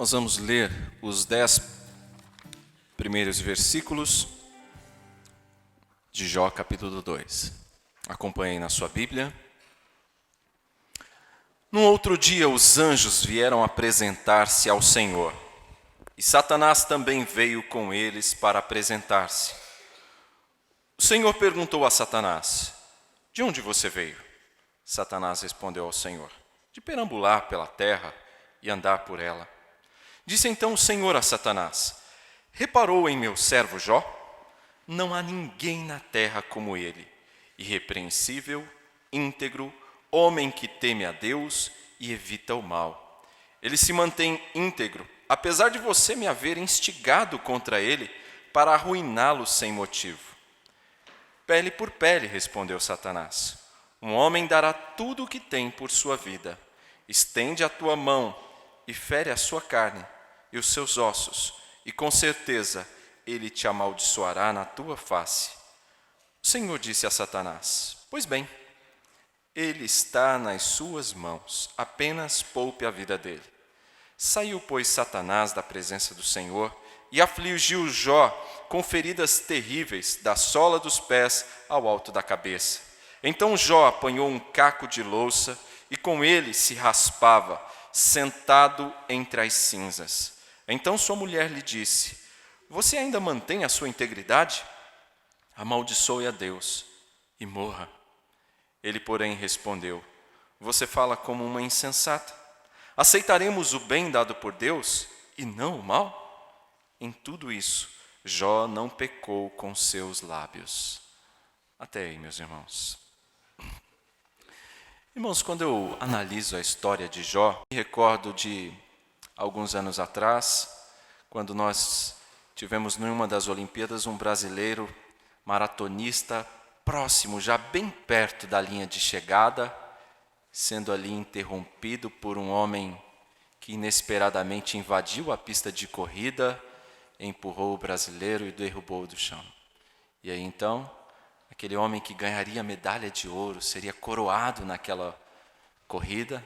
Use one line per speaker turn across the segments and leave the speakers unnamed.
Nós vamos ler os 10 primeiros versículos de Jó, capítulo 2. Acompanhem na sua Bíblia. Num outro dia, os anjos vieram apresentar-se ao Senhor, e Satanás também veio com eles para apresentar-se. O Senhor perguntou a Satanás: de onde você veio? Satanás respondeu ao Senhor: de perambular pela terra e andar por ela. Disse então o Senhor a Satanás: reparou em meu servo Jó? Não há ninguém na terra como ele, irrepreensível, íntegro, homem que teme a Deus e evita o mal. Ele se mantém íntegro, apesar de você me haver instigado contra ele para arruiná-lo sem motivo. Pele por pele, respondeu Satanás. Um homem dará tudo o que tem por sua vida. Estende a tua mão e fere a sua carne e os seus ossos, e com certeza ele te amaldiçoará na tua face. O Senhor disse a Satanás: pois bem, ele está nas suas mãos, apenas poupe a vida dele. Saiu, pois, Satanás da presença do Senhor e afligiu Jó com feridas terríveis, da sola dos pés ao alto da cabeça. Então Jó apanhou um caco de louça e com ele se raspava, sentado entre as cinzas. Então sua mulher lhe disse: você ainda mantém a sua integridade? Amaldiçoe a Deus e morra. Ele, porém, respondeu: você fala como uma insensata. Aceitaremos o bem dado por Deus e não o mal? Em tudo isso, Jó não pecou com seus lábios. Até aí, meus irmãos. Irmãos, quando eu analiso a história de Jó, me recordo de alguns anos atrás, quando nós tivemos numa das Olimpíadas um brasileiro maratonista próximo, já bem perto da linha de chegada, sendo ali interrompido por um homem que inesperadamente invadiu a pista de corrida, empurrou o brasileiro e derrubou do chão. E aí então, aquele homem que ganharia a medalha de ouro, seria coroado naquela corrida,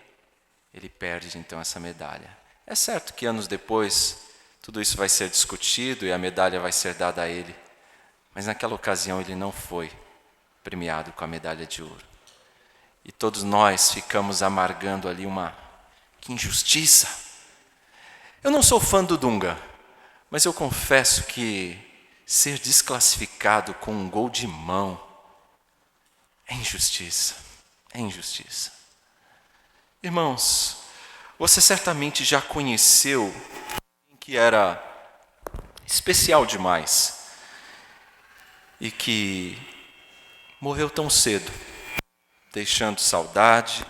ele perde então essa medalha. É certo que anos depois, tudo isso vai ser discutido e a medalha vai ser dada a ele, mas naquela ocasião ele não foi premiado com a medalha de ouro. E todos nós ficamos amargando ali que injustiça. Eu não sou fã do Dunga, mas eu confesso que ser desclassificado com um gol de mão é injustiça, é injustiça. Irmãos, você certamente já conheceu alguém que era especial demais e que morreu tão cedo, deixando saudade,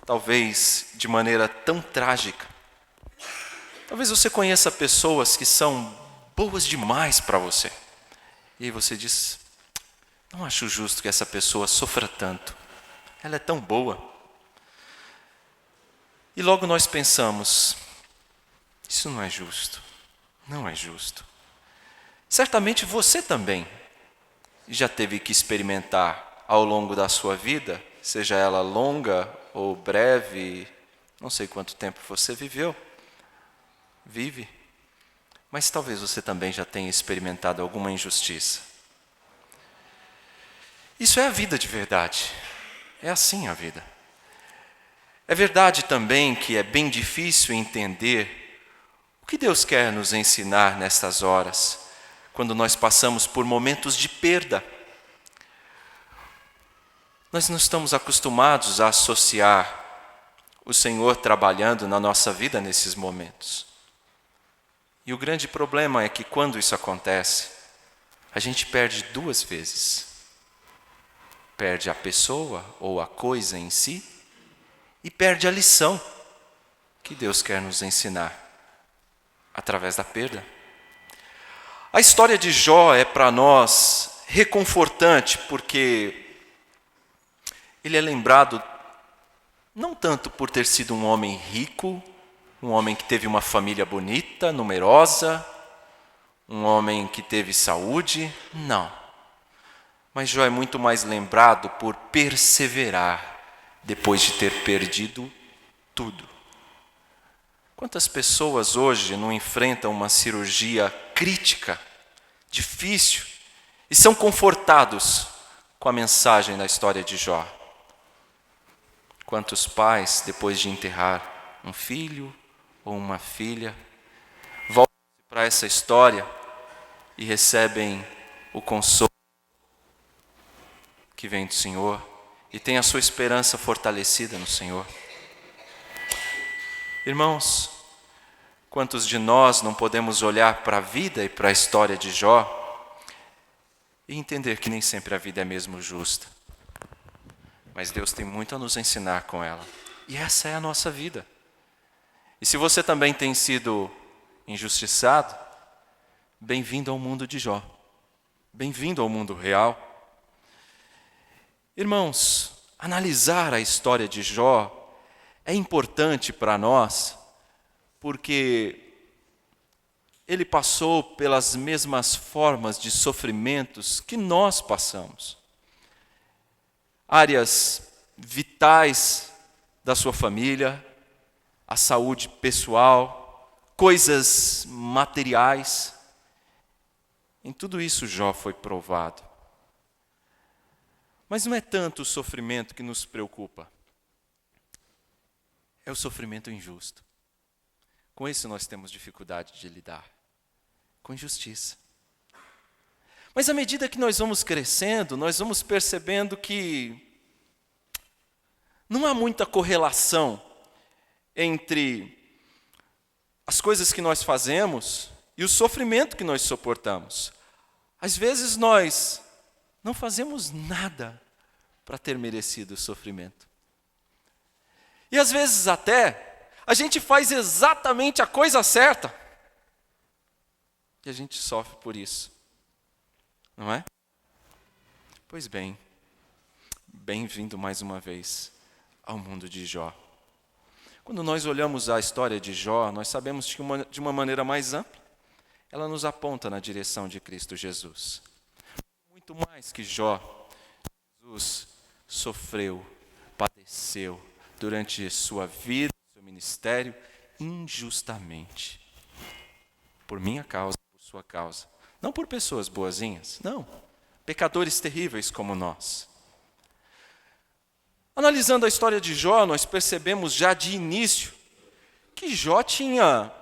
talvez de maneira tão trágica. Talvez você conheça pessoas que são boas demais para você. E aí você diz: não acho justo que essa pessoa sofra tanto. Ela é tão boa. E logo nós pensamos: isso não é justo. Não é justo. Certamente você também já teve que experimentar ao longo da sua vida, seja ela longa ou breve, não sei quanto tempo você vive, mas talvez você também já tenha experimentado alguma injustiça. Isso é a vida de verdade, é assim a vida. É verdade também que é bem difícil entender o que Deus quer nos ensinar nestas horas, quando nós passamos por momentos de perda. Nós não estamos acostumados a associar o Senhor trabalhando na nossa vida nesses momentos. E o grande problema é que quando isso acontece, a gente perde duas vezes. Perde a pessoa ou a coisa em si e perde a lição que Deus quer nos ensinar através da perda. A história de Jó é para nós reconfortante porque ele é lembrado não tanto por ter sido um homem rico, um homem que teve uma família bonita, numerosa, um homem que teve saúde, não. Mas Jó é muito mais lembrado por perseverar depois de ter perdido tudo. Quantas pessoas hoje não enfrentam uma cirurgia crítica, difícil, e são confortados com a mensagem da história de Jó? Quantos pais, depois de enterrar um filho ou uma filha, voltam para essa história e recebem o consolo que vem do Senhor e têm a sua esperança fortalecida no Senhor? Irmãos, quantos de nós não podemos olhar para a vida e para a história de Jó e entender que nem sempre a vida é mesmo justa, mas Deus tem muito a nos ensinar com ela, e essa é a nossa vida. E se você também tem sido injustiçado, bem-vindo ao mundo de Jó, bem-vindo ao mundo real. Irmãos, analisar a história de Jó é importante para nós, porque ele passou pelas mesmas formas de sofrimentos que nós passamos. Áreas vitais da sua família, a saúde pessoal, coisas materiais. Em tudo isso Jó foi provado. Mas não é tanto o sofrimento que nos preocupa. É o sofrimento injusto. Com isso nós temos dificuldade de lidar. Com injustiça. Mas à medida que nós vamos crescendo, nós vamos percebendo que não há muita correlação entre as coisas que nós fazemos e o sofrimento que nós suportamos. Às vezes nós não fazemos nada para ter merecido o sofrimento. E às vezes até a gente faz exatamente a coisa certa e a gente sofre por isso. Não é? Pois bem, bem-vindo mais uma vez ao mundo de Jó. Quando nós olhamos a história de Jó, nós sabemos que de uma maneira mais ampla, ela nos aponta na direção de Cristo Jesus. Muito mais que Jó, Jesus sofreu, padeceu durante sua vida, seu ministério, injustamente. Por minha causa, por sua causa. Não por pessoas boazinhas, não. Pecadores terríveis como nós. Analisando a história de Jó, nós percebemos já de início que Jó tinha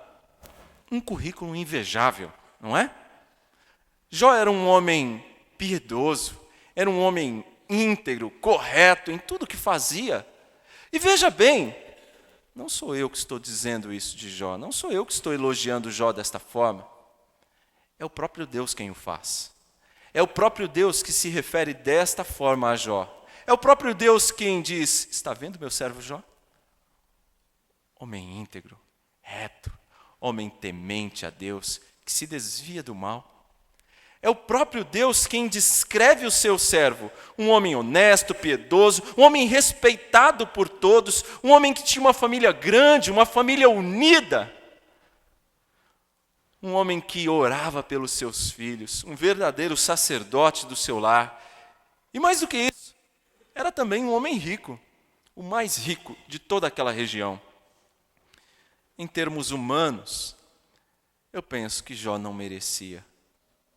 um currículo invejável, não é? Jó era um homem piedoso, era um homem íntegro, correto em tudo que fazia. E veja bem, não sou eu que estou dizendo isso de Jó, não sou eu que estou elogiando Jó desta forma. É o próprio Deus quem o faz. É o próprio Deus que se refere desta forma a Jó. É o próprio Deus quem diz: está vendo meu servo Jó? Homem íntegro, reto, homem temente a Deus, que se desvia do mal. É o próprio Deus quem descreve o seu servo, um homem honesto, piedoso, um homem respeitado por todos, um homem que tinha uma família grande, uma família unida. Um homem que orava pelos seus filhos, um verdadeiro sacerdote do seu lar. E mais do que isso, era também um homem rico, o mais rico de toda aquela região. Em termos humanos, eu penso que Jó não merecia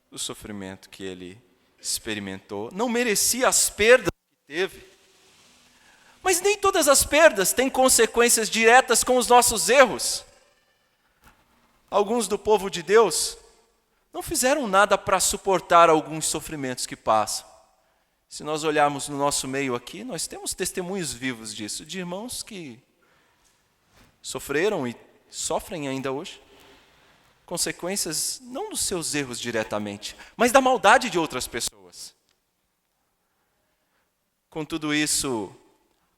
o sofrimento que ele experimentou, não merecia as perdas que teve. Mas nem todas as perdas têm consequências diretas com os nossos erros. Alguns do povo de Deus não fizeram nada para suportar alguns sofrimentos que passam. Se nós olharmos no nosso meio aqui, nós temos testemunhos vivos disso, de irmãos que sofreram e sofrem ainda hoje. Consequências não dos seus erros diretamente, mas da maldade de outras pessoas. Com tudo isso,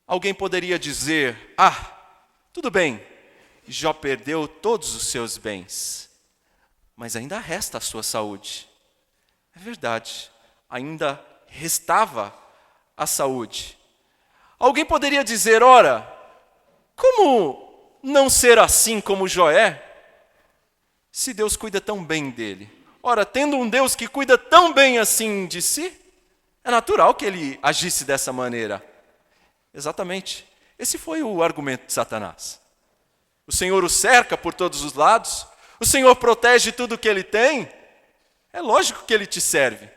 alguém poderia dizer: tudo bem, Jó perdeu todos os seus bens, mas ainda resta a sua saúde. É verdade, ainda restava a saúde. Alguém poderia dizer: ora, como não ser assim como Jó é? Se Deus cuida tão bem dele. Ora, tendo um Deus que cuida tão bem assim de si, é natural que ele agisse dessa maneira. Exatamente. Esse foi o argumento de Satanás. O Senhor o cerca por todos os lados? O Senhor protege tudo o que ele tem? É lógico que ele te serve.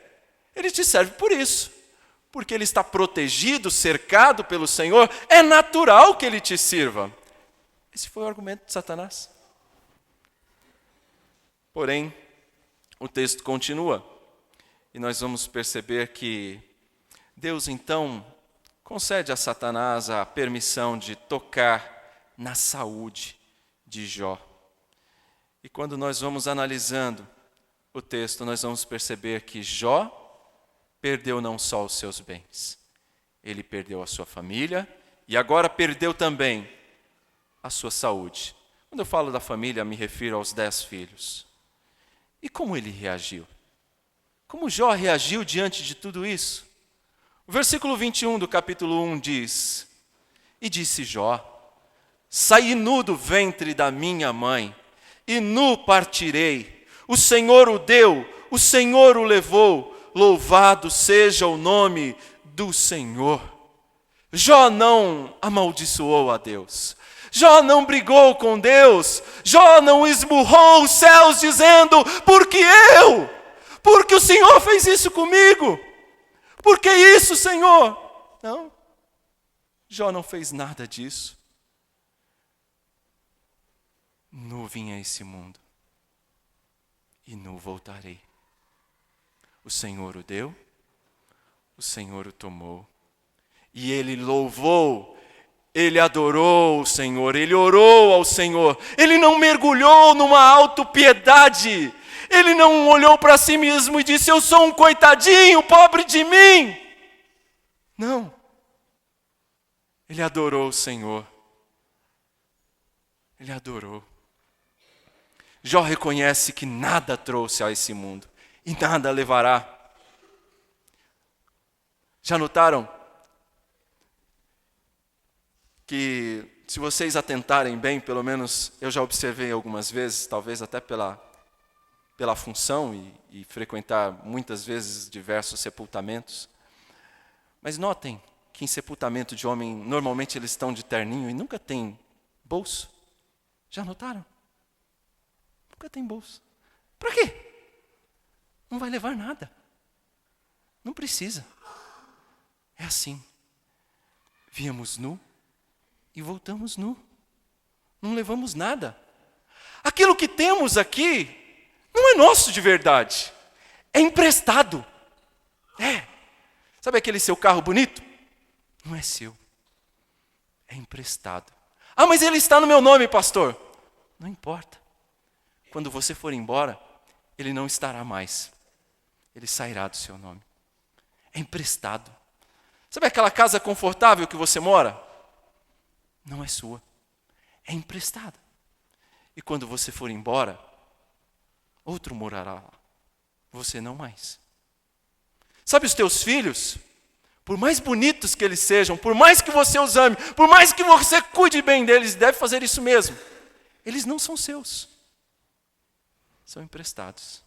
Ele te serve por isso. Porque ele está protegido, cercado pelo Senhor, é natural que ele te sirva. Esse foi o argumento de Satanás. Porém, o texto continua. E nós vamos perceber que Deus, então, concede a Satanás a permissão de tocar na saúde de Jó. E quando nós vamos analisando o texto, nós vamos perceber que Jó perdeu não só os seus bens, ele perdeu a sua família e agora perdeu também a sua saúde. Quando eu falo da família, me refiro aos 10 filhos. E como ele reagiu? Como Jó reagiu diante de tudo isso? O versículo 21 do capítulo 1 diz: E disse Jó: Saí nu do ventre da minha mãe, e nu partirei. O Senhor o deu, o Senhor o levou. Louvado seja o nome do Senhor. Jó não amaldiçoou a Deus. Jó não brigou com Deus. Jó não esmurrou os céus dizendo: porque eu? Porque o Senhor fez isso comigo? Por que isso, Senhor? Não. Jó não fez nada disso. Nu vim a esse mundo e nu voltarei. O Senhor o deu, o Senhor o tomou. E ele louvou, ele adorou o Senhor, ele orou ao Senhor. Ele não mergulhou numa autopiedade. Ele não olhou para si mesmo e disse: eu sou um coitadinho, pobre de mim. Não. Ele adorou o Senhor. Ele adorou. Jó reconhece que nada trouxe a esse mundo e nada levará. Já notaram que, se vocês atentarem bem, pelo menos eu já observei algumas vezes, talvez até pela função e frequentar muitas vezes diversos sepultamentos, mas notem que em sepultamento de homem, normalmente eles estão de terninho e nunca tem bolso. Já notaram? Nunca tem bolso. Para quê? Não vai levar nada. Não precisa. É assim. Viemos nu e voltamos nu. Não levamos nada. Aquilo que temos aqui não é nosso de verdade. É emprestado. É. Sabe aquele seu carro bonito? Não é seu. É emprestado. Ah, mas ele está no meu nome, pastor. Não importa. Quando você for embora, ele não estará mais. Ele sairá do seu nome. É emprestado. Sabe aquela casa confortável que você mora? Não é sua. É emprestada. E quando você for embora, outro morará lá. Você não mais. Sabe os teus filhos? Por mais bonitos que eles sejam, por mais que você os ame, por mais que você cuide bem deles, deve fazer isso mesmo. Eles não são seus. São emprestados.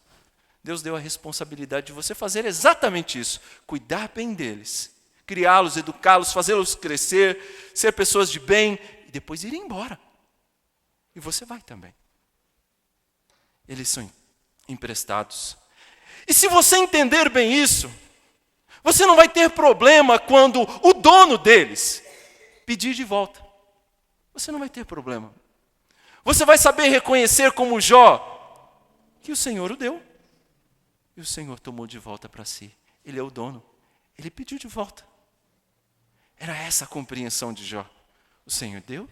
Deus deu a responsabilidade de você fazer exatamente isso. Cuidar bem deles. Criá-los, educá-los, fazê-los crescer, ser pessoas de bem e depois ir embora. E você vai também. Eles são emprestados. E se você entender bem isso, você não vai ter problema quando o dono deles pedir de volta. Você não vai ter problema. Você vai saber reconhecer como Jó que o Senhor o deu. E o Senhor tomou de volta para si. Ele é o dono. Ele pediu de volta. Era essa a compreensão de Jó. O Senhor deu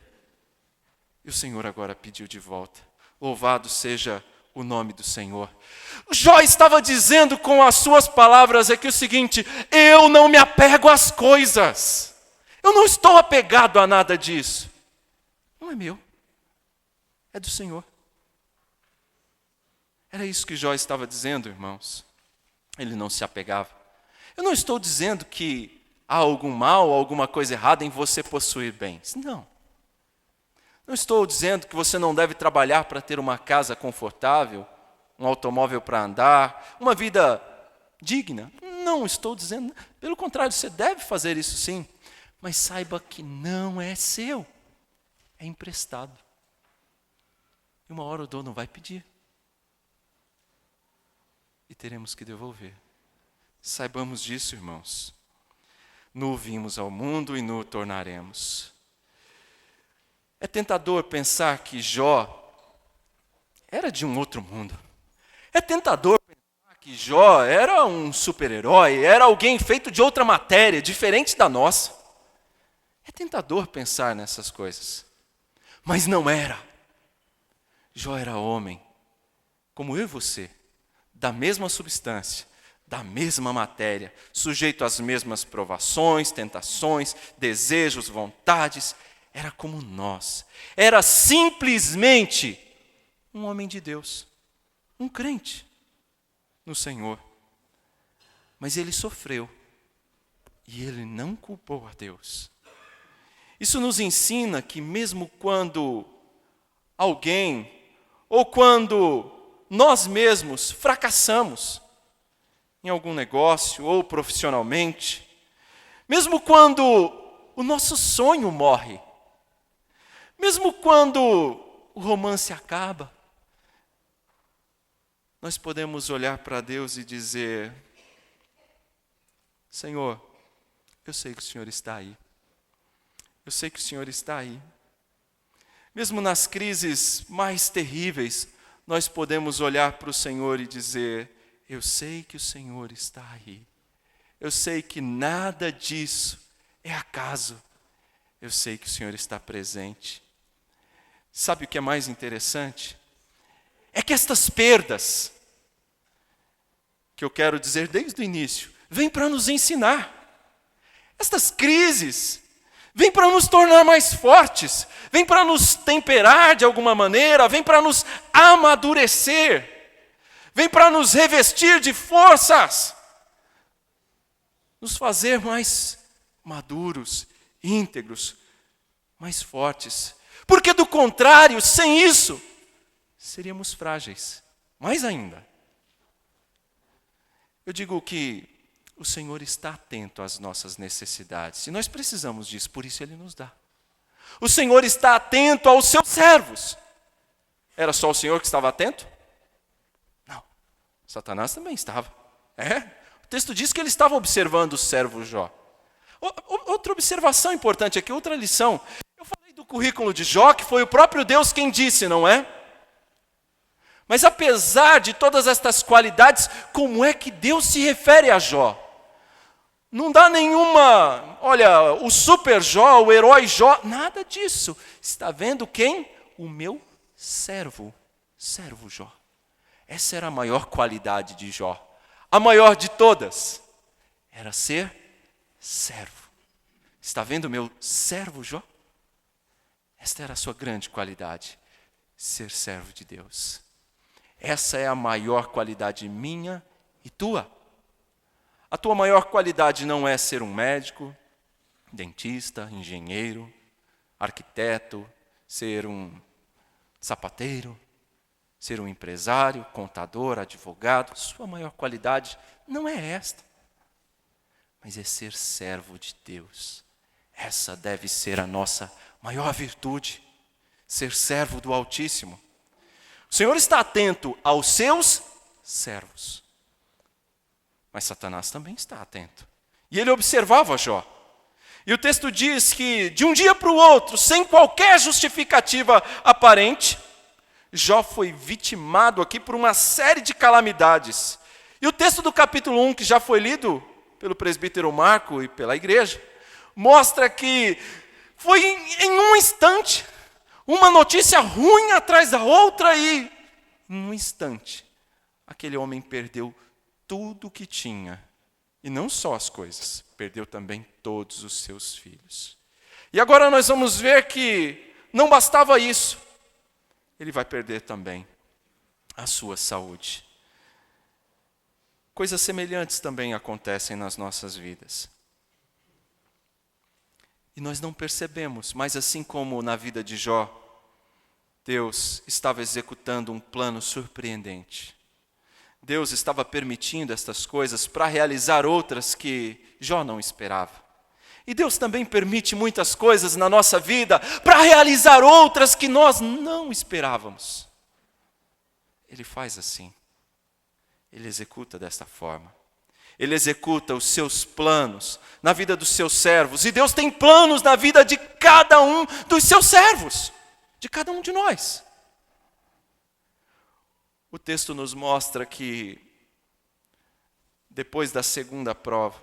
e o Senhor agora pediu de volta. Louvado seja o nome do Senhor. Jó estava dizendo com as suas palavras aqui o seguinte: eu não me apego às coisas. Eu não estou apegado a nada disso. Não é meu. É do Senhor. Era isso que Jó estava dizendo, irmãos. Ele não se apegava. Eu não estou dizendo que há algum mal, alguma coisa errada em você possuir bens. Não. Não estou dizendo que você não deve trabalhar para ter uma casa confortável, um automóvel para andar, uma vida digna. Não estou dizendo. Pelo contrário, você deve fazer isso sim. Mas saiba que não é seu. É emprestado. E uma hora o dono vai pedir. E teremos que devolver. Saibamos disso, irmãos. Nu vimos ao mundo e nu tornaremos. É tentador pensar que Jó era de um outro mundo. É tentador pensar que Jó era um super-herói, era alguém feito de outra matéria, diferente da nossa. É tentador pensar nessas coisas. Mas não era. Jó era homem, como eu e você, da mesma substância, da mesma matéria, sujeito às mesmas provações, tentações, desejos, vontades. Era como nós. Era simplesmente um homem de Deus, um crente no Senhor. Mas ele sofreu e ele não culpou a Deus. Isso nos ensina que mesmo quando alguém, ou quando nós mesmos fracassamos em algum negócio ou profissionalmente, mesmo quando o nosso sonho morre, mesmo quando o romance acaba, nós podemos olhar para Deus e dizer: Senhor, eu sei que o Senhor está aí. Eu sei que o Senhor está aí. Mesmo nas crises mais terríveis, nós podemos olhar para o Senhor e dizer: eu sei que o Senhor está aí. Eu sei que nada disso é acaso. Eu sei que o Senhor está presente. Sabe o que é mais interessante? É que estas perdas, que eu quero dizer desde o início, vêm para nos ensinar. Estas crises vêm para nos tornar mais fortes, vêm para nos temperar de alguma maneira, vêm para nos amadurecer, vêm para nos revestir de forças, nos fazer mais maduros, íntegros, mais fortes. Porque do contrário, sem isso, seríamos frágeis, mais ainda. Eu digo que o Senhor está atento às nossas necessidades, e nós precisamos disso, por isso Ele nos dá. O Senhor está atento aos seus servos. Era só o Senhor que estava atento? Não, Satanás também estava. O texto diz que ele estava observando o servo Jó. Outra observação importante aqui, outra lição. Eu falei do currículo de Jó, que foi o próprio Deus quem disse, não é? Mas apesar de todas estas qualidades, como é que Deus se refere a Jó? Não dá nenhuma, olha, o super Jó, o herói Jó, nada disso. Está vendo quem? O meu servo Jó. Essa era a maior qualidade de Jó. A maior de todas era ser servo. Está vendo o meu servo Jó? Esta era a sua grande qualidade, ser servo de Deus. Essa é a maior qualidade minha e tua. A tua maior qualidade não é ser um médico, dentista, engenheiro, arquiteto, ser um sapateiro, ser um empresário, contador, advogado. Sua maior qualidade não é esta, mas é ser servo de Deus. Essa deve ser a nossa maior virtude, ser servo do Altíssimo. O Senhor está atento aos seus servos. Mas Satanás também está atento. E ele observava Jó. E o texto diz que de um dia para o outro, sem qualquer justificativa aparente, Jó foi vitimado aqui por uma série de calamidades. E o texto do capítulo 1, que já foi lido pelo presbítero Marco e pela igreja, mostra que foi em um instante, uma notícia ruim atrás da outra, e em um instante, aquele homem perdeu tudo o que tinha. E não só as coisas, perdeu também todos os seus filhos. E agora nós vamos ver que não bastava isso. Ele vai perder também a sua saúde. Coisas semelhantes também acontecem nas nossas vidas. E nós não percebemos, mas assim como na vida de Jó, Deus estava executando um plano surpreendente. Deus estava permitindo estas coisas para realizar outras que Jó não esperava. E Deus também permite muitas coisas na nossa vida para realizar outras que nós não esperávamos. ele faz assim. Ele executa desta forma. Ele executa os seus planos na vida dos seus servos. E Deus tem planos na vida de cada um dos seus servos, de cada um de nós. O texto nos mostra que, depois da segunda prova,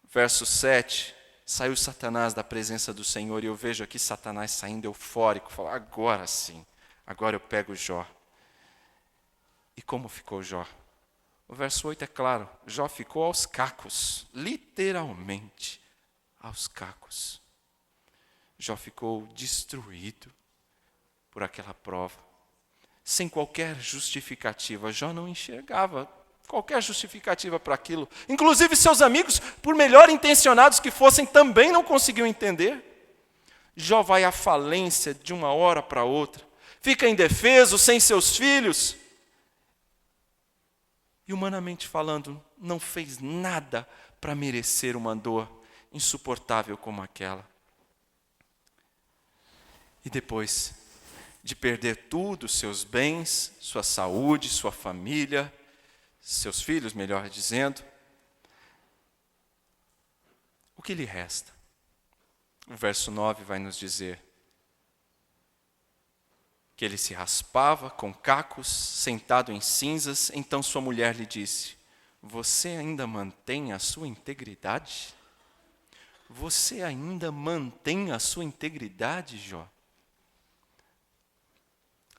verso 7, saiu Satanás da presença do Senhor, e eu vejo aqui Satanás saindo eufórico, falando, agora sim, agora eu pego Jó. E como ficou Jó? O verso 8 é claro, Jó ficou aos cacos, literalmente aos cacos. Jó ficou destruído por aquela prova, sem qualquer justificativa. Jó não enxergava qualquer justificativa para aquilo. Inclusive seus amigos, por melhor intencionados que fossem, também não conseguiam entender. Jó vai à falência de uma hora para outra, fica indefeso, sem seus filhos. E humanamente falando, não fez nada para merecer uma dor insuportável como aquela. E depois de perder tudo, seus bens, sua saúde, sua família, seus filhos, melhor dizendo, o que lhe resta? O verso 9 vai nos dizer que ele se raspava com cacos, sentado em cinzas. Então sua mulher lhe disse, você ainda mantém a sua integridade? Você ainda mantém a sua integridade, Jó?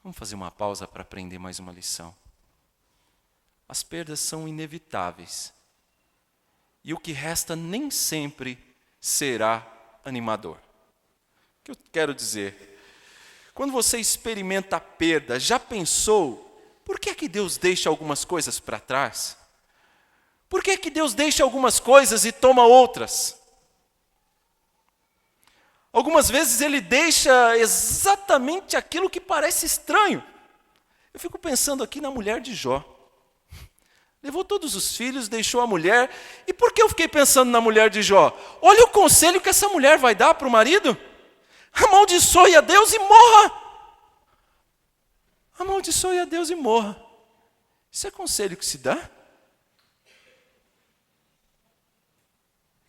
Vamos fazer uma pausa para aprender mais uma lição. As perdas são inevitáveis. E o que resta nem sempre será animador. O que eu quero dizer? Quando você experimenta a perda, já pensou, por que é que Deus deixa algumas coisas para trás? Por que é que Deus deixa algumas coisas e toma outras? Algumas vezes Ele deixa exatamente aquilo que parece estranho. Eu fico pensando aqui na mulher de Jó. Levou todos os filhos, deixou a mulher. E por que eu fiquei pensando na mulher de Jó? Olha o conselho que essa mulher vai dar para o marido. Amaldiçoe a Deus e morra. Amaldiçoe a Deus e morra. Isso é conselho que se dá?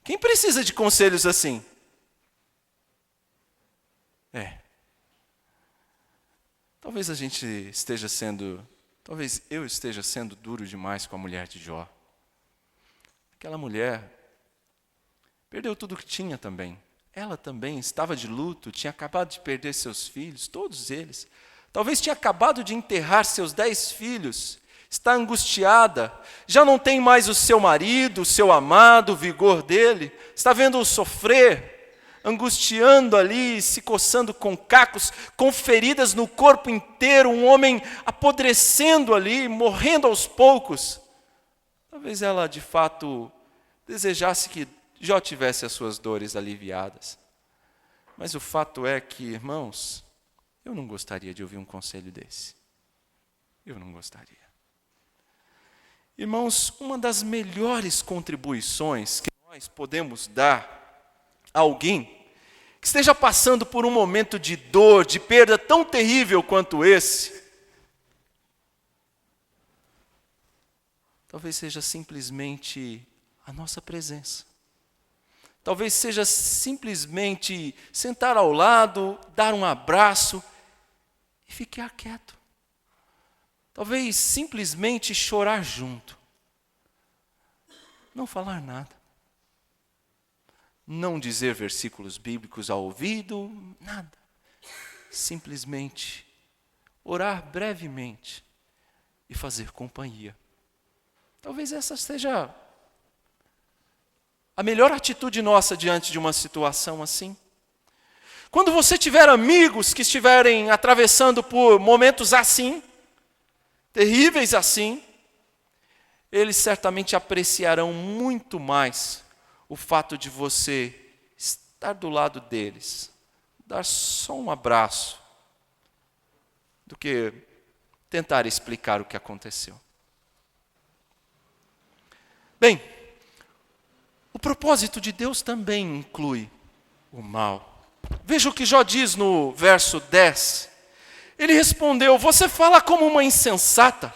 Quem precisa de conselhos assim? Talvez eu esteja sendo duro demais com a mulher de Jó. Aquela mulher perdeu tudo que tinha também. Ela também estava de luto, tinha acabado de perder seus filhos, todos eles. Talvez tinha acabado de enterrar seus 10 filhos. Está angustiada, já não tem mais o seu marido, o seu amado, o vigor dele. Está vendo-o sofrer, angustiando ali, se coçando com cacos, com feridas no corpo inteiro, um homem apodrecendo ali, morrendo aos poucos. Talvez ela, de fato, desejasse que Jó tivesse as suas dores aliviadas. Mas o fato é que, irmãos, eu não gostaria de ouvir um conselho desse. Eu não gostaria. Irmãos, uma das melhores contribuições que nós podemos dar a alguém que esteja passando por um momento de dor, de perda tão terrível quanto esse, talvez seja simplesmente a nossa presença. Talvez seja simplesmente sentar ao lado, dar um abraço e ficar quieto. Talvez simplesmente chorar junto. Não falar nada. Não dizer versículos bíblicos ao ouvido, nada. Simplesmente orar brevemente e fazer companhia. Talvez essa seja a melhor atitude nossa diante de uma situação assim. Quando você tiver amigos que estiverem atravessando por momentos assim, terríveis assim, eles certamente apreciarão muito mais o fato de você estar do lado deles, dar só um abraço, do que tentar explicar o que aconteceu. Bem, o propósito de Deus também inclui o mal. Veja o que Jó diz no verso 10. Ele respondeu: você fala como uma insensata.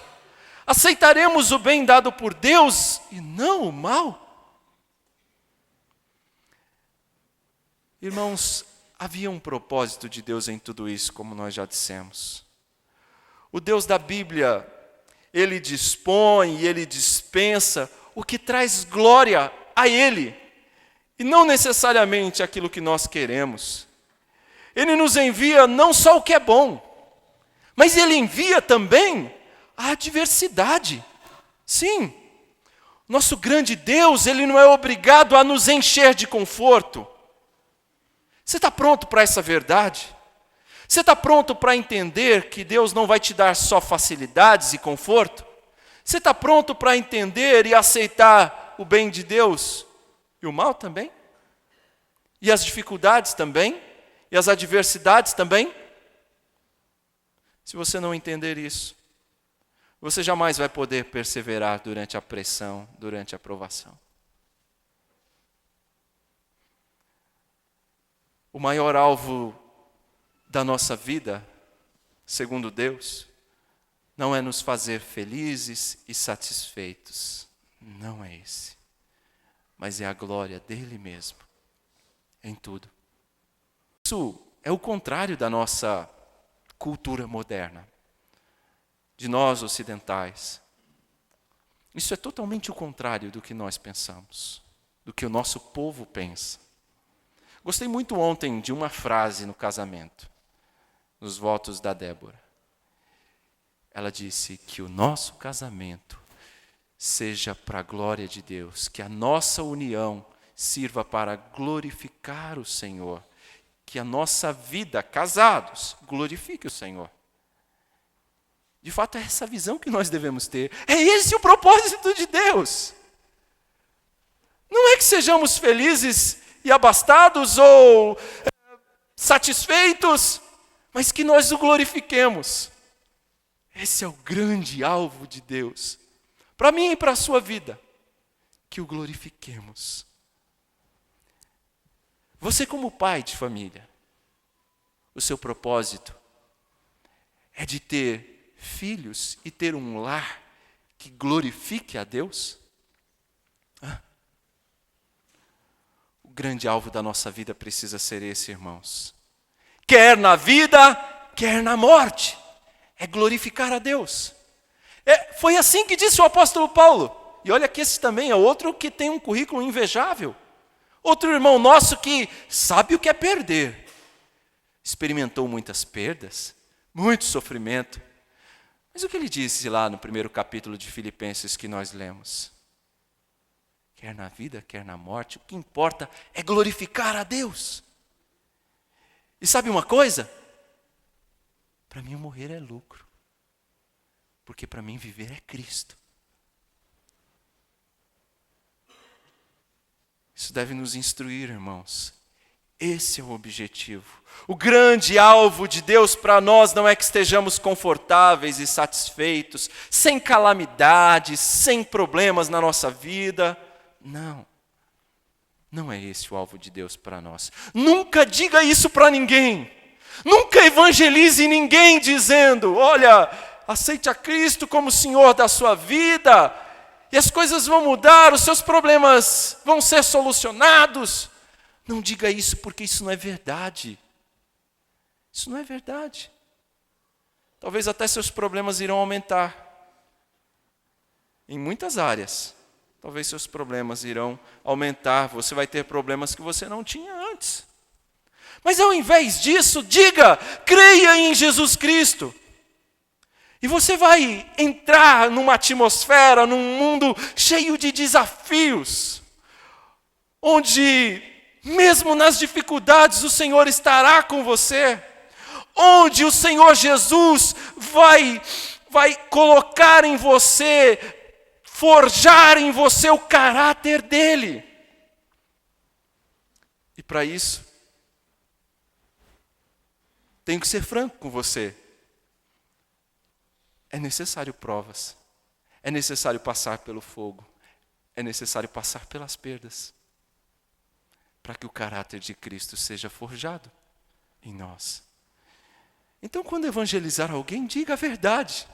Aceitaremos o bem dado por Deus e não o mal? Irmãos, havia um propósito de Deus em tudo isso, como nós já dissemos. O Deus da Bíblia, Ele dispõe e Ele dispensa o que traz glória a Ele, e não necessariamente aquilo que nós queremos. Ele nos envia não só o que é bom, mas Ele envia também a adversidade. Sim, nosso grande Deus, Ele não é obrigado a nos encher de conforto. Você está pronto para essa verdade? Você está pronto para entender que Deus não vai te dar só facilidades e conforto? Você está pronto para entender e aceitar o bem de Deus e o mal também? E as dificuldades também? E as adversidades também? Se você não entender isso, você jamais vai poder perseverar durante a pressão, durante a provação. O maior alvo da nossa vida, segundo Deus, não é nos fazer felizes e satisfeitos. Não é esse. Mas é a glória dele mesmo, em tudo. Isso é o contrário da nossa cultura moderna, de nós ocidentais. Isso é totalmente o contrário do que nós pensamos, do que o nosso povo pensa. Gostei muito ontem de uma frase no casamento, nos votos da Débora. Ela disse que o nosso casamento seja para a glória de Deus, que a nossa união sirva para glorificar o Senhor, que a nossa vida, casados, glorifique o Senhor. De fato, é essa visão que nós devemos ter. É esse o propósito de Deus. Não é que sejamos felizes e abastados ou satisfeitos, mas que nós o glorifiquemos. Esse é o grande alvo de Deus, para mim e para a sua vida, que o glorifiquemos. Você como pai de família, o seu propósito é de ter filhos e ter um lar que glorifique a Deus? O grande alvo da nossa vida precisa ser esse, irmãos. Quer na vida, quer na morte. É glorificar a Deus. Foi assim que disse o apóstolo Paulo. E olha que esse também é outro que tem um currículo invejável. Outro irmão nosso que sabe o que é perder. Experimentou muitas perdas, muito sofrimento. Mas o que ele disse lá no primeiro capítulo de Filipenses que nós lemos? Quer na vida, quer na morte, o que importa é glorificar a Deus. E sabe uma coisa? Para mim morrer é lucro. Porque para mim viver é Cristo. Isso deve nos instruir, irmãos. Esse é o objetivo. O grande alvo de Deus para nós não é que estejamos confortáveis e satisfeitos, sem calamidades, sem problemas na nossa vida. Não. Não é esse o alvo de Deus para nós. Nunca diga isso para ninguém. Nunca evangelize ninguém dizendo: olha, aceite a Cristo como Senhor da sua vida, e as coisas vão mudar, os seus problemas vão ser solucionados. Não diga isso, porque isso não é verdade. Isso não é verdade. Talvez até seus problemas irão aumentar. Em muitas áreas. Talvez seus problemas irão aumentar. Você vai ter problemas que você não tinha antes. Mas ao invés disso, diga, creia em Jesus Cristo. E você vai entrar numa atmosfera, num mundo cheio de desafios, onde, mesmo nas dificuldades, o Senhor estará com você, onde o Senhor Jesus vai colocar em você, forjar em você o caráter dele. E para isso, tenho que ser franco com você. É necessário provas. É necessário passar pelo fogo. É necessário passar pelas perdas. Para que o caráter de Cristo seja forjado em nós. Então, quando evangelizar alguém, diga a verdade.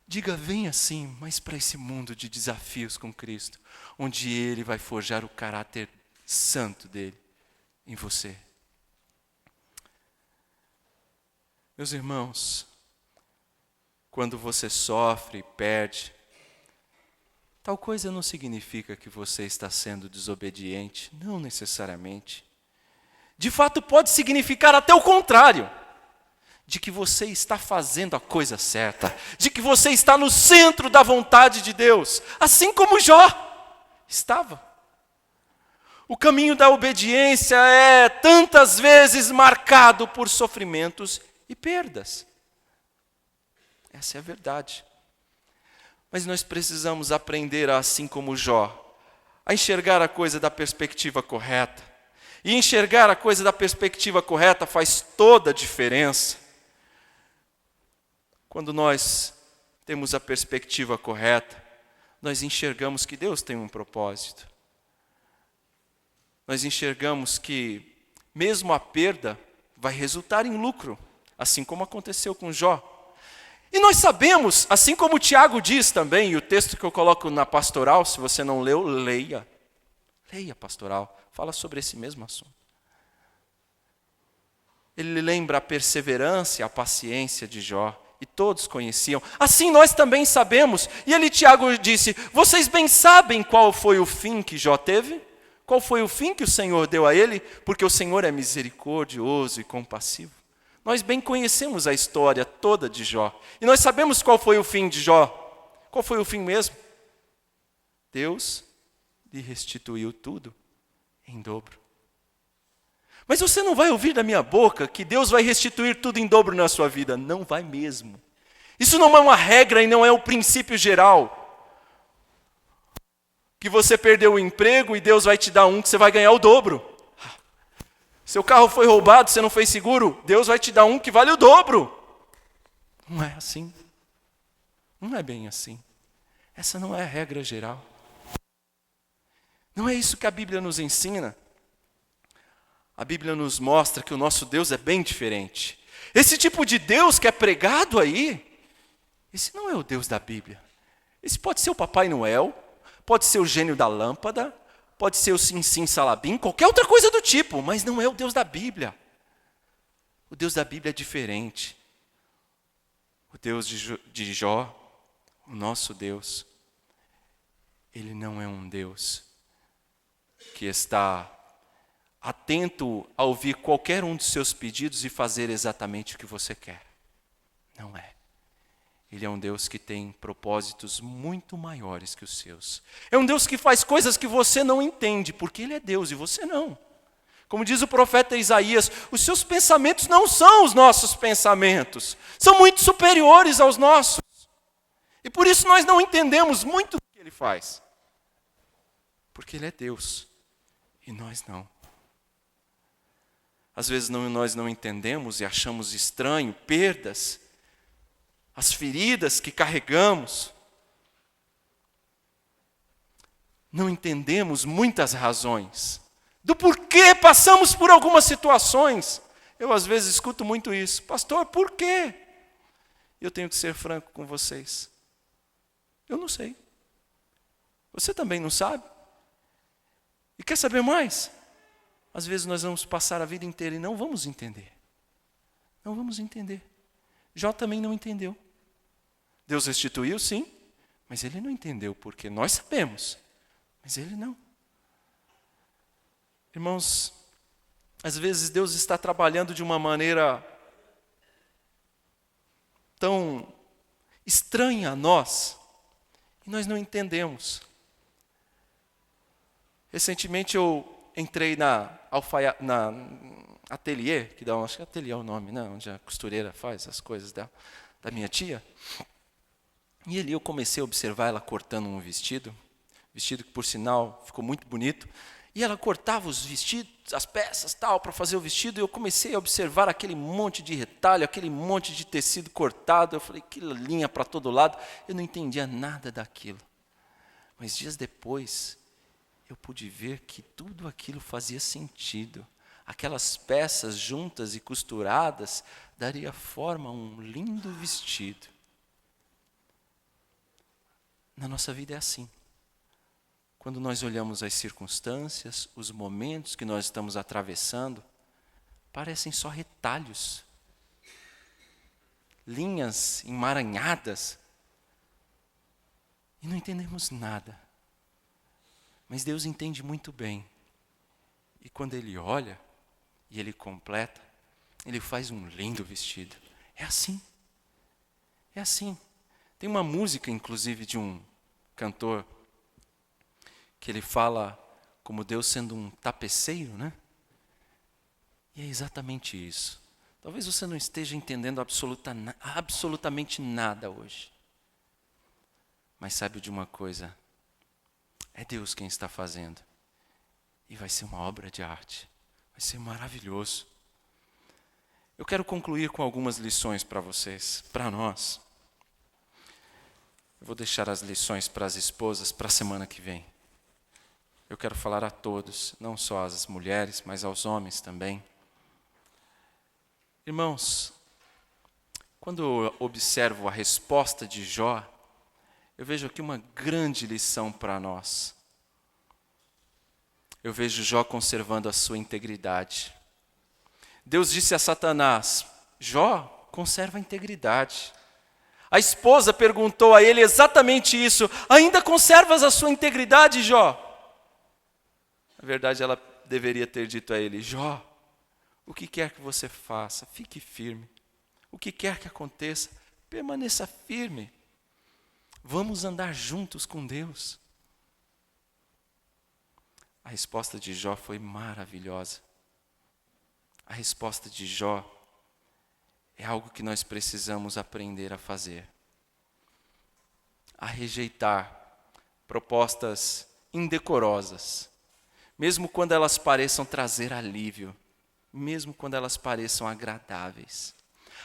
Diga, venha sim, mas para esse mundo de desafios com Cristo, onde Ele vai forjar o caráter santo dele em você. Meus irmãos, quando você sofre e perde, tal coisa não significa que você está sendo desobediente, não necessariamente. De fato, pode significar até o contrário, de que você está fazendo a coisa certa, de que você está no centro da vontade de Deus, assim como Jó estava. O caminho da obediência é tantas vezes marcado por sofrimentos e perdas. Essa é a verdade. Mas nós precisamos aprender, assim como Jó, a enxergar a coisa da perspectiva correta. E enxergar a coisa da perspectiva correta faz toda a diferença. Quando nós temos a perspectiva correta, nós enxergamos que Deus tem um propósito. Nós enxergamos que mesmo a perda vai resultar em lucro, assim como aconteceu com Jó. E nós sabemos, assim como o Tiago diz também, e o texto que eu coloco na pastoral, se você não leu, leia. Leia a pastoral, fala sobre esse mesmo assunto. Ele lembra a perseverança e a paciência de Jó, e todos conheciam. Assim nós também sabemos. E ele, Tiago, disse, vocês bem sabem qual foi o fim que Jó teve? Qual foi o fim que o Senhor deu a ele? Porque o Senhor é misericordioso e compassivo. Nós bem conhecemos a história toda de Jó. E nós sabemos qual foi o fim de Jó. Qual foi o fim mesmo? Deus lhe restituiu tudo em dobro. Mas você não vai ouvir da minha boca que Deus vai restituir tudo em dobro na sua vida. Não vai mesmo. Isso não é uma regra e não é o princípio geral. Que você perdeu o emprego e Deus vai te dar um que você vai ganhar o dobro. Seu carro foi roubado, você não fez seguro, Deus vai te dar um que vale o dobro. Não é assim. Não é bem assim. Essa não é a regra geral. Não é isso que a Bíblia nos ensina. A Bíblia nos mostra que o nosso Deus é bem diferente. Esse tipo de Deus que é pregado aí, esse não é o Deus da Bíblia. Esse pode ser o Papai Noel, pode ser o gênio da lâmpada, pode ser o Sim Salabim, qualquer outra coisa do tipo, mas não é o Deus da Bíblia. O Deus da Bíblia é diferente. O Deus de Jó, o nosso Deus, ele não é um Deus que está atento a ouvir qualquer um dos seus pedidos e fazer exatamente o que você quer. Não é. Ele é um Deus que tem propósitos muito maiores que os seus. É um Deus que faz coisas que você não entende, porque Ele é Deus e você não. Como diz o profeta Isaías, os seus pensamentos não são os nossos pensamentos. São muito superiores aos nossos. E por isso nós não entendemos muito do que Ele faz. Porque Ele é Deus e nós não. Às vezes nós não entendemos e achamos estranho perdas, as feridas que carregamos. Não entendemos muitas razões do porquê passamos por algumas situações. Eu às vezes escuto muito isso. Pastor, por quê? Eu tenho que ser franco com vocês. Eu não sei. Você também não sabe? E quer saber mais? Às vezes nós vamos passar a vida inteira e não vamos entender. Não vamos entender. Jó também não entendeu. Deus restituiu, sim, mas ele não entendeu porque nós sabemos, mas ele não. Irmãos, às vezes Deus está trabalhando de uma maneira tão estranha a nós e nós não entendemos. Recentemente eu entrei na ateliê, acho que ateliê é o nome, né? Onde a costureira faz as coisas da minha tia. E ali eu comecei a observar ela cortando um vestido que por sinal ficou muito bonito. E ela cortava os vestidos, as peças tal, para fazer o vestido, e eu comecei a observar aquele monte de retalho, aquele monte de tecido cortado. Eu falei, que linha para todo lado. Eu não entendia nada daquilo. Mas dias depois, eu pude ver que tudo aquilo fazia sentido. aquelas peças juntas e costuradas daria forma a um lindo vestido. Na nossa vida é assim. Quando nós olhamos as circunstâncias, os momentos que nós estamos atravessando, parecem só retalhos, linhas emaranhadas, e não entendemos nada. Mas Deus entende muito bem. E quando Ele olha e Ele completa, Ele faz um lindo vestido. É assim. É assim. Tem uma música, inclusive, de um cantor, que ele fala como Deus sendo um tapeceiro, né? E é exatamente isso. Talvez você não esteja entendendo absolutamente nada hoje. Mas saiba de uma coisa, é Deus quem está fazendo. E vai ser uma obra de arte. Vai ser maravilhoso. Eu quero concluir com algumas lições para vocês, para nós. Eu vou deixar as lições para as esposas para a semana que vem. Eu quero falar a todos, não só às mulheres, mas aos homens também. Irmãos, quando eu observo a resposta de Jó, eu vejo aqui uma grande lição para nós. Eu vejo Jó conservando a sua integridade. Deus disse a Satanás: Jó, conserva a integridade. A esposa perguntou a ele exatamente isso: ainda conservas a sua integridade, Jó? Na verdade, ela deveria ter dito a ele: Jó, o que quer que você faça, fique firme. O que quer que aconteça, permaneça firme. Vamos andar juntos com Deus. A resposta de Jó foi maravilhosa. A resposta de Jó é algo que nós precisamos aprender a fazer. A rejeitar propostas indecorosas, mesmo quando elas pareçam trazer alívio, mesmo quando elas pareçam agradáveis.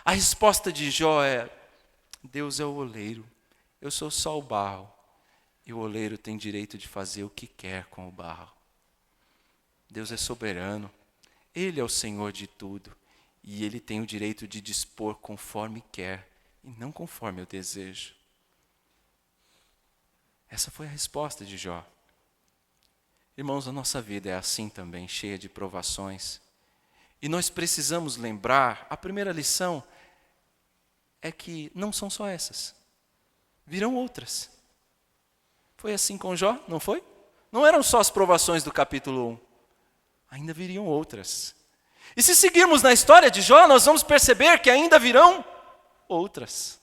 A resposta de Jó é: Deus é o oleiro, eu sou só o barro, e o oleiro tem direito de fazer o que quer com o barro. Deus é soberano, Ele é o Senhor de tudo, e Ele tem o direito de dispor conforme quer, e não conforme eu desejo. Essa foi a resposta de Jó. Irmãos, a nossa vida é assim também, cheia de provações. E nós precisamos lembrar, a primeira lição é que não são só essas. Virão outras. Foi assim com Jó, não foi? Não eram só as provações do capítulo 1. Ainda viriam outras. E se seguirmos na história de Jó, nós vamos perceber que ainda virão outras.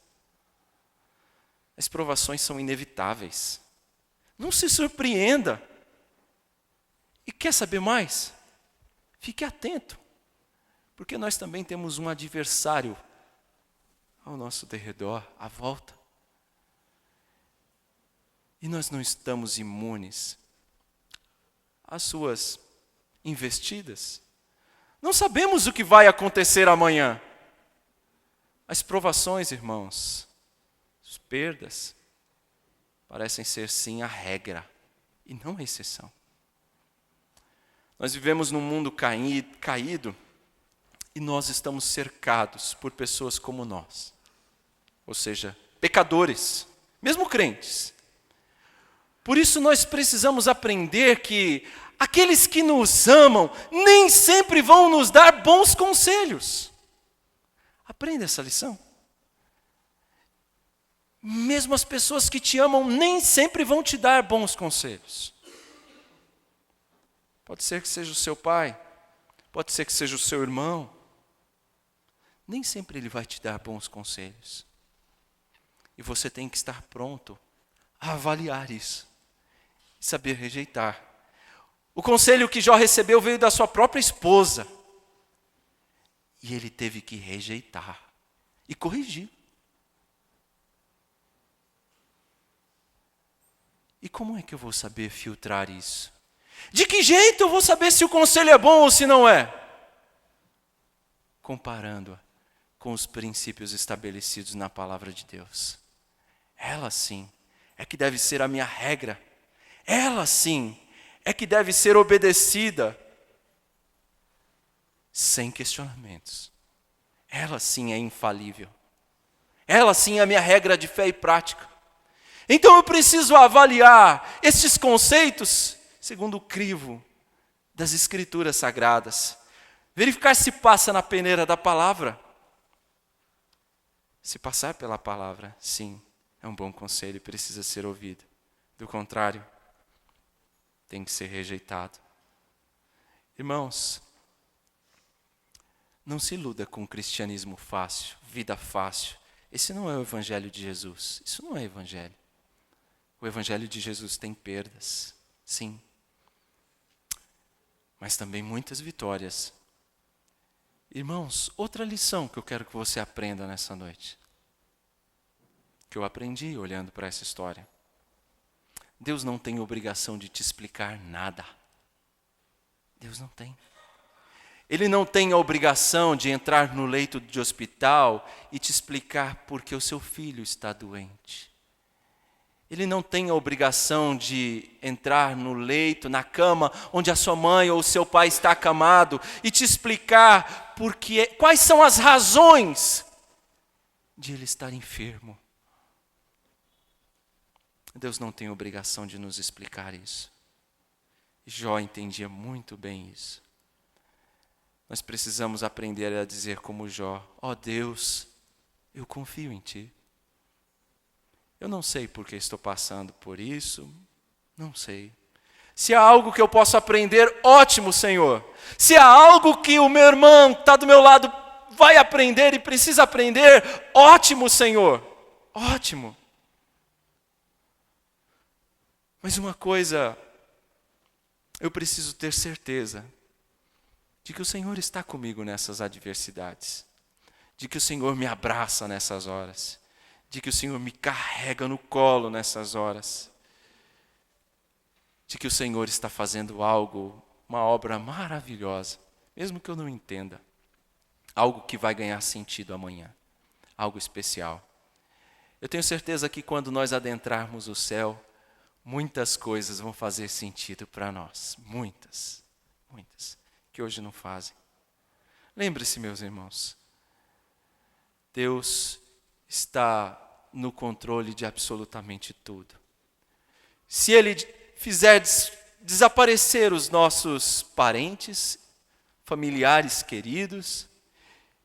As provações são inevitáveis. Não se surpreenda. E quer saber mais? Fique atento, porque nós também temos um adversário ao nosso derredor, à volta. E nós não estamos imunes às suas investidas. Não sabemos o que vai acontecer amanhã. As provações, irmãos, as perdas, parecem ser sim a regra e não a exceção. Nós vivemos num mundo caído e nós estamos cercados por pessoas como nós. Ou seja, pecadores, mesmo crentes. Por isso nós precisamos aprender que aqueles que nos amam nem sempre vão nos dar bons conselhos. Aprenda essa lição. Mesmo as pessoas que te amam nem sempre vão te dar bons conselhos. Pode ser que seja o seu pai, pode ser que seja o seu irmão. Nem sempre ele vai te dar bons conselhos. E você tem que estar pronto a avaliar isso e saber rejeitar. O conselho que Jó recebeu veio da sua própria esposa. E ele teve que rejeitar e corrigir. E como é que eu vou saber filtrar isso? De que jeito eu vou saber se o conselho é bom ou se não é? Comparando-a com os princípios estabelecidos na palavra de Deus. Ela sim é que deve ser a minha regra. Ela sim é que deve ser obedecida. sem questionamentos. Ela sim é infalível. Ela sim é a minha regra de fé e prática. Então eu preciso avaliar estes conceitos segundo o crivo das Escrituras Sagradas. Verificar se passa na peneira da palavra. Se passar pela palavra, sim, é um bom conselho e precisa ser ouvido. Do contrário, tem que ser rejeitado. Irmãos, não se iluda com o cristianismo fácil, vida fácil. Esse não é o evangelho de Jesus. Isso não é evangelho. O evangelho de Jesus tem perdas, sim. Mas também muitas vitórias. Irmãos, outra lição que eu quero que você aprenda nessa noite. Que eu aprendi olhando para essa história. Deus não tem obrigação de te explicar nada. Deus não tem. Ele não tem a obrigação de entrar no leito de hospital e te explicar por que o seu filho está doente. Ele não tem a obrigação de entrar no leito, na cama, onde a sua mãe ou o seu pai está acamado e te explicar quais são as razões de ele estar enfermo. Deus não tem obrigação de nos explicar isso. Jó entendia muito bem isso. Nós precisamos aprender a dizer como Jó: ó Deus, eu confio em Ti. Eu não sei por que estou passando por isso, não sei. Se há algo que eu posso aprender, ótimo, Senhor. Se há algo que o meu irmão que está do meu lado vai aprender e precisa aprender, ótimo, Senhor, ótimo. Mas uma coisa, eu preciso ter certeza de que o Senhor está comigo nessas adversidades, de que o Senhor me abraça nessas horas, de que o Senhor me carrega no colo nessas horas, de que o Senhor está fazendo algo, uma obra maravilhosa, mesmo que eu não entenda, algo que vai ganhar sentido amanhã, algo especial. Eu tenho certeza que quando nós adentrarmos o céu, muitas coisas vão fazer sentido para nós, muitas, que hoje não fazem. Lembre-se, meus irmãos, Deus está no controle de absolutamente tudo. Se Ele fizer desaparecer os nossos parentes, familiares queridos,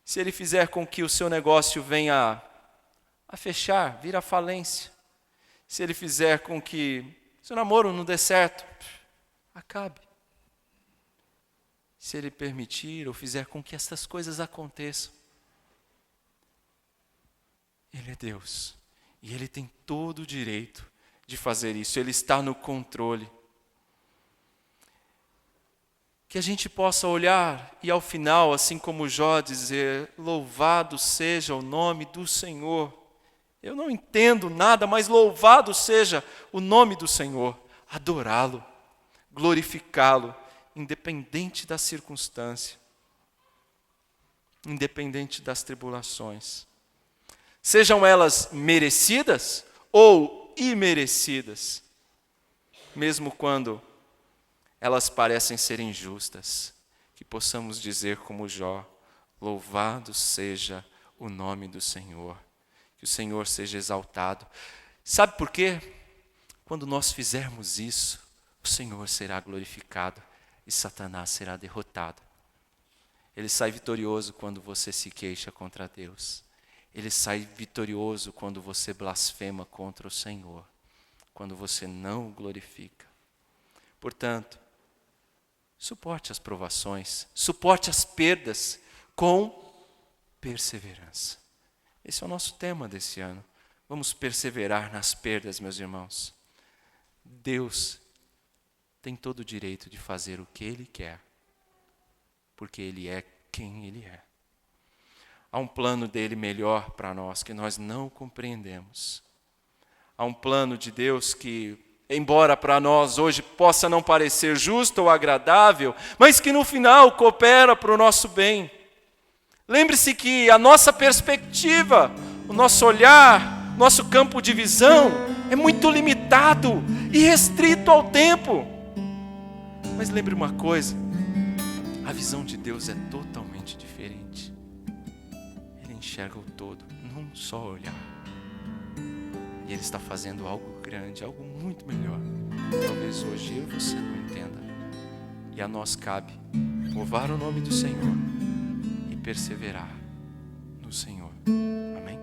se Ele fizer com que o seu negócio venha a fechar, vir à falência, se Ele fizer com que seu namoro não dê certo, acabe. Se Ele permitir ou fizer com que essas coisas aconteçam, Ele é Deus. E Ele tem todo o direito de fazer isso. Ele está no controle. Que a gente possa olhar e ao final, assim como Jó, dizer: louvado seja o nome do Senhor. Eu não entendo nada, mas louvado seja o nome do Senhor. Adorá-lo, glorificá-lo, independente da circunstância, independente das tribulações. Sejam elas merecidas ou imerecidas, mesmo quando elas parecem ser injustas, que possamos dizer como Jó: louvado seja o nome do Senhor, que o Senhor seja exaltado. Sabe por quê? Quando nós fizermos isso, o Senhor será glorificado e Satanás será derrotado. Ele sai vitorioso quando você se queixa contra Deus. Ele sai vitorioso quando você blasfema contra o Senhor, quando você não o glorifica. Portanto, suporte as provações, suporte as perdas com perseverança. Esse é o nosso tema desse ano. Vamos perseverar nas perdas, meus irmãos. Deus tem todo o direito de fazer o que Ele quer, porque Ele é quem Ele é. Há um plano dele melhor para nós que nós não compreendemos. Há um plano de Deus que, embora para nós hoje possa não parecer justo ou agradável, mas que no final coopera para o nosso bem. Lembre-se que a nossa perspectiva, o nosso olhar, nosso campo de visão é muito limitado e restrito ao tempo. Mas lembre uma coisa: A visão de Deus é totalmente diferente. Ele enxerga o todo num só olhar. E Ele está fazendo algo grande, algo muito melhor. Talvez hoje eu e você não entenda. E a nós cabe louvar o nome do Senhor e perseverar no Senhor. Amém?